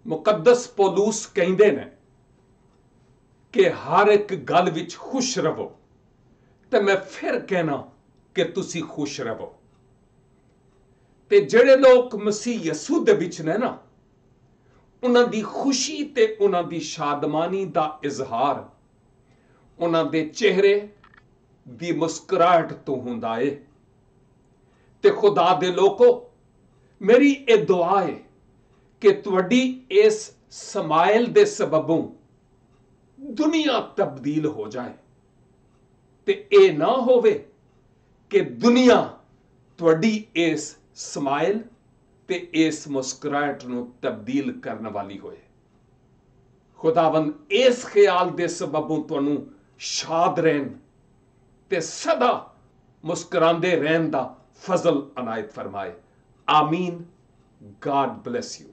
मुकद्दस पौलुस कहते हैं कि हर एक गल विच खुश रहो, तो मैं फिर कहना कि तुसी खुश रहो। ते जेड़े लोग मसीह यसू दे विच ने ना, उन्हां दी खुशी ते उन्हां दी शादमानी दा इजहार उन्हां दे चेहरे दी मुस्कुराहट तो हुंदा है। ते खुदा दे लोको, मेरी ये दुआ है कि तुहाडी इस समाइल दे सबबों दुनिया तब्दील हो जाए, ते ये ना होवे कि दुनिया तुहाडी इस समाइल ते इस मुस्कुराहट नूं तब्दील करने वाली होए। खुदावंद इस ख्याल दे सबबों तुहानूं शाद रहन ते सदा मुस्कुरांदे रहन दा फजल अनायत फरमाए। आमीन। God bless you.